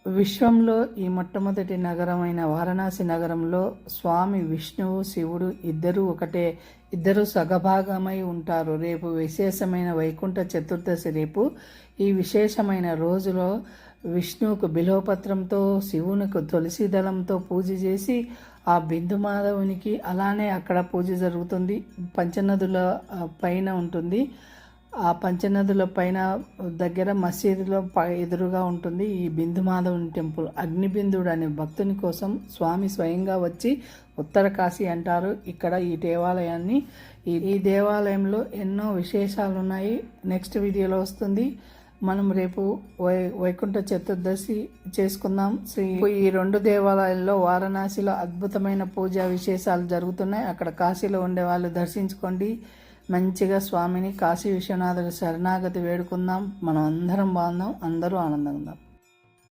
విశ్వంలో ఈ మొట్టమొదటి నగరమైన వారణాసి నగరంలో స్వామి విష్ణువు శివుడు ఇద్దరు సగభాగమై ఉంటారు. రేపు విశేషమైన వైకుంఠ చతుర్దశి. రేపు ఈ విశేషమైన రోజులో విష్ణువుకు బిల్వపత్రంతో శివునికి తులసి దళంతో పూజ చేసి ఆ బిందు మాధవునికి అలానే అక్కడ పూజ జరుగుతుంది. పంచనదుల పైన ఉంటుంది. ఆ పంచనదుల పైన దగ్గర మసీదులో ఎదురుగా ఉంటుంది ఈ బిందు మాధవుని టెంపుల్. అగ్నిబిందుడు అనే భక్తుని కోసం స్వామి స్వయంగా వచ్చి ఉత్తర కాశీ అంటారు ఇక్కడ ఈ దేవాలయాన్ని. ఈ దేవాలయంలో ఎన్నో విశేషాలు ఉన్నాయి. నెక్స్ట్ వీడియోలో వస్తుంది. మనం రేపు వైకుంఠ చతుర్దశి చేసుకుందాం. ఈ రెండు దేవాలయాల్లో వారణాసిలో అద్భుతమైన పూజా విశేషాలు జరుగుతున్నాయి. అక్కడ కాశీలో ఉండే వాళ్ళు దర్శించుకోండి. మంచిగా స్వామిని కాశీ విశ్వనాథుడి శరణాగతి వేడుకుందాం. మనం అందరం బాగుందాం, అందరూ ఆనందంగా ఉందాం.